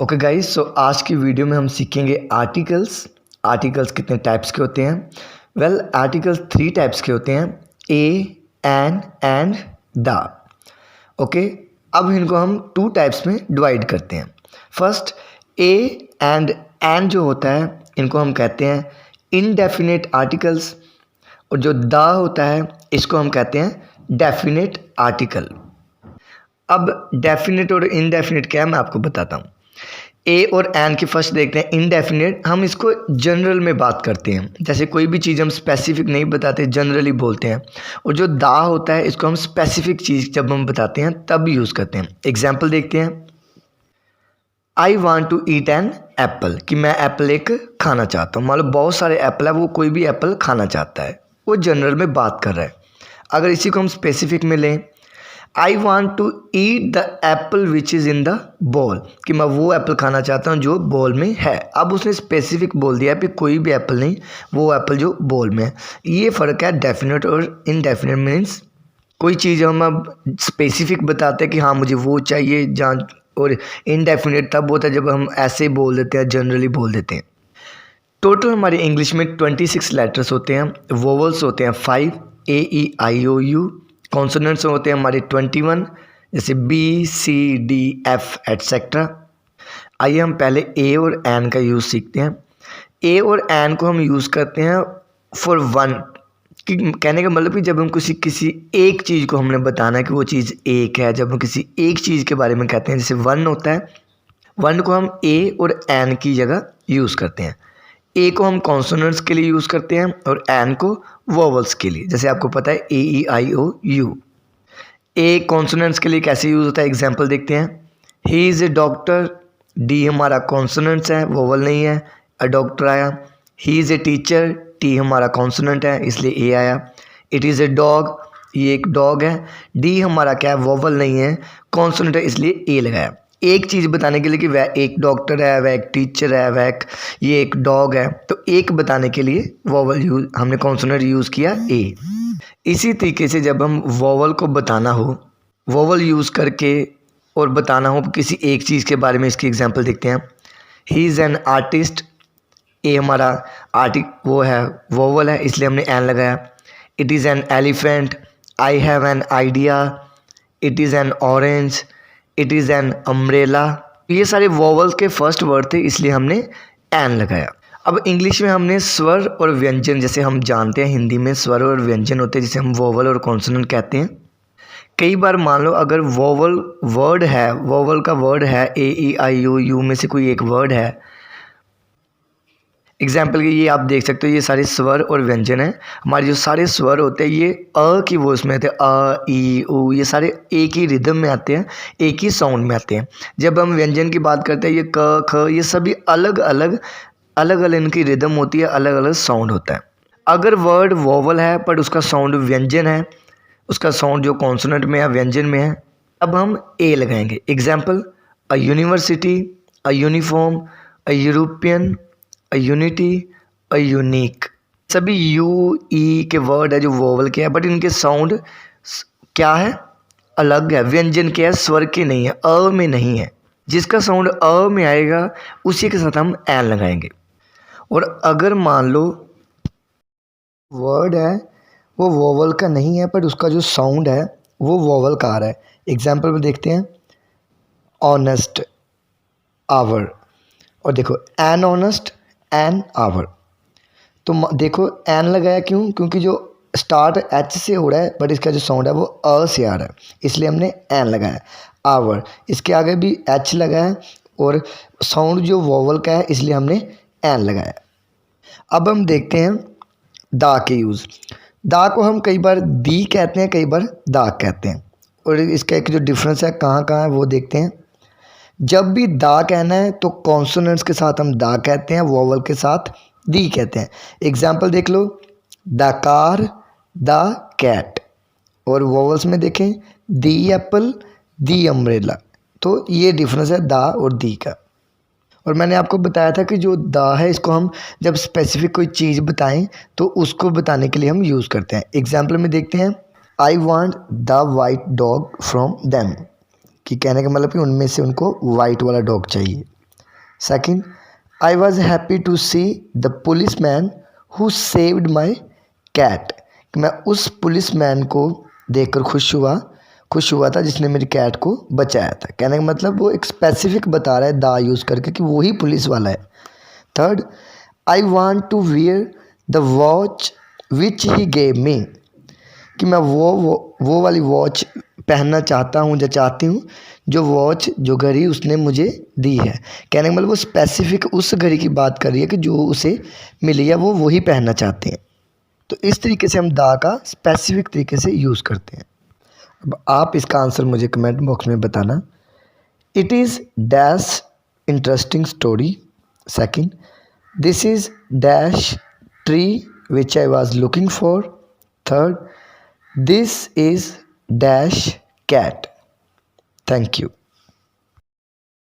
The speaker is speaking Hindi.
ओके गाइस, सो आज की वीडियो में हम सीखेंगे आर्टिकल्स कितने टाइप्स के होते हैं। वेल आर्टिकल्स 3 टाइप्स के होते हैं, ए, एंड द। ओके, अब इनको हम 2 टाइप्स में डिवाइड करते हैं। फर्स्ट, ए एंड जो होता है इनको हम कहते हैं इनडेफिनेट आर्टिकल्स, और जो द होता है इसको हम कहते हैं डेफिनेट आर्टिकल। अब डेफिनेट और इनडेफिनेट क्या है मैं आपको बताता हूँ। ए और एन की फर्स्ट देखते हैं इनडेफिनेट। हम इसको जनरल में बात करते हैं, जैसे कोई भी चीज़ हम स्पेसिफिक नहीं बताते, जनरली बोलते हैं। और जो दा होता है इसको हम स्पेसिफिक चीज़ जब हम बताते हैं तब यूज़ करते हैं। एग्जाम्पल देखते हैं, I want to eat an apple, कि मैं एप्पल एक खाना चाहता हूँ। मान लो बहुत सारे एप्पल है, वो कोई भी एप्पल खाना चाहता है, वो जनरल में बात कर रहा है। अगर इसी को हम स्पेसिफिक में लें, I want to eat the apple which is in the ball, कि मैं वो एप्पल खाना चाहता हूँ जो बॉल में है। अब उसने स्पेसिफिक बोल दिया है कि कोई भी एप्पल नहीं, वो एप्पल जो बॉल में है। ये फ़र्क है डेफिनेट और इनडेफिनेट। मीन्स कोई चीज़ हम अब स्पेसिफिक बताते हैं कि हाँ मुझे वो चाहिए, जहाँ, और इनडेफिनेट तब होता है जब हम ऐसे बोल देते हैं, जनरली बोल देते हैं। टोटल हमारी इंग्लिश में 26 लेटर्स होते हैं, वोवल्स होते हैं 5, ए ई आई ओ यू। कॉन्सोनेंट्स होते हैं हमारे 21, जैसे B C D F etcetera. आइए हम पहले ए और एन का यूज़ सीखते हैं। ए और एन को हम यूज़ करते हैं फॉर वन, कि कहने का मतलब कि जब हम किसी एक चीज़ को हमने बताना है कि वो चीज़ एक है, जब हम किसी एक चीज़ के बारे में कहते हैं, जैसे वन होता है, वन को हम ए और एन की जगह यूज़ करते हैं। ए को हम कॉन्सोनेंट्स के लिए यूज़ करते हैं और एन को वोवल्स के लिए, जैसे आपको पता है ए ई आई ओ यू। ए कॉन्सोनेंट्स के लिए कैसे यूज़ होता है, एग्जाम्पल देखते हैं। He is a doctor, D हमारा कॉन्सोनेंट्स है, वोवल नहीं है, अ डॉक्टर आया। He is a teacher, T हमारा कॉन्सोनेंट है इसलिए ए आया। इट इज़ ए डॉग, ये एक डॉग है, डी हमारा क्या है, वोवल नहीं है, कॉन्सोनेंट है इसलिए ए लगाया। एक चीज़ बताने के लिए कि वह एक डॉक्टर है, वह एक टीचर है, वह ये एक डॉग है, तो एक बताने के लिए वोवल यूज, हमने कॉन्सोनेंट यूज़ किया ए। इसी तरीके से जब हम वोवल को बताना हो, वोवल यूज़ करके और बताना हो किसी एक चीज़ के बारे में, इसकी एग्जांपल देखते हैं। ही इज़ एन आर्टिस्ट, ए हमारा वो है, वोवल है इसलिए हमने एन लगाया। It is an elephant, I have an idea. It is an orange, it is an umbrella. ये सारे वोवल्स के फर्स्ट वर्ड थे इसलिए हमने एन लगाया। अब इंग्लिश में हमने स्वर और व्यंजन, जैसे हम जानते हैं हिंदी में स्वर और व्यंजन होते हैं, जिसे हम वोवल और कॉन्सोनेंट कहते हैं। कई बार मान लो अगर वोवल वर्ड है, वोवल का वर्ड है ए ई आई ओ यू में से कोई एक वर्ड है, एग्जाम्पल के ये आप देख सकते हो, ये सारे स्वर और व्यंजन हैं। हमारे जो सारे स्वर होते हैं ये अ की वॉइस में आते हैं, अ ई उ, ये सारे एक ही रिदम में आते हैं, एक ही साउंड में आते हैं। जब हम व्यंजन की बात करते हैं, ये क ख, ये सभी अलग अलग इनकी रिदम होती है, अलग अलग साउंड होता है। अगर वर्ड वोवल है पर उसका साउंड व्यंजन है, उसका साउंड जो कॉन्सोनेंट में है, व्यंजन में है, अब हम ए लगाएंगे। Example, a university, a uniform, a European, a unity, a unique. सभी यू ई के वर्ड है जो वोवल के है, बट इनके साउंड क्या है, अलग है। व्यंजन क्या है, स्वर के नहीं है, अ में नहीं है। जिसका साउंड अ में आएगा उसी के साथ हम एन लगाएंगे। और अगर मान लो वर्ड है वो वोवल का नहीं है पर उसका जो साउंड है वो वोवल का आ रहा है, एग्जाम्पल में देखते हैं, ऑनेस्ट, आवर। और देखो एन ऑनेस्ट, एन आवर। तो देखो एन लगाया क्यों, क्योंकि जो स्टार्ट एच से हो रहा है बट इसका जो साउंड है वो अ से आ रहा है, इसलिए हमने एन लगाया। आवर, इसके आगे भी एच लगाया और साउंड जो वोवल का है इसलिए हमने एन लगाया। अब हम देखते हैं दा के यूज़। दा को हम कई बार दी कहते हैं, कई बार दा कहते हैं, और इसका एक जो डिफरेंस है कहाँ कहाँ है वो देखते हैं। जब भी दा कहना है तो कॉन्सोनेंट्स के साथ हम दा कहते हैं, वोवल के साथ दी कहते हैं। एग्जाम्पल देख लो, द कार, द कैट। और वोवल्स में देखें, दी एप्पल, दी अम्ब्रेला। तो ये डिफरेंस है दा और दी का। और मैंने आपको बताया था कि जो दा है इसको हम जब स्पेसिफिक कोई चीज़ बताएं तो उसको बताने के लिए हम यूज़ करते हैं। एग्जाम्पल में देखते हैं, I want the white dog from them, कि कहने का मतलब कि उनमें से उनको वाइट वाला डॉग चाहिए। Second, I was happy to see the policeman who saved my cat. मैं उस पुलिस मैन को देखकर खुश हुआ था जिसने मेरी कैट को बचाया था। कहने का मतलब वो एक स्पेसिफिक बता रहा है दा यूज़ करके कि वही पुलिस वाला है। Third, I want to wear the watch which he gave me, कि मैं वो वाली वॉच पहनना चाहता हूँ या चाहती हूँ जो घड़ी उसने मुझे दी है। कहने का मतलब वो स्पेसिफिक उस घड़ी की बात कर रही है कि जो उसे मिली है वो वही पहनना चाहते हैं। तो इस तरीके से हम दा का स्पेसिफिक तरीके से यूज़ करते हैं। अब आप इसका आंसर मुझे कमेंट बॉक्स में बताना। It is dash interesting story. Second, this is dash tree which I was looking for. Third, this is dash cat. Thank you.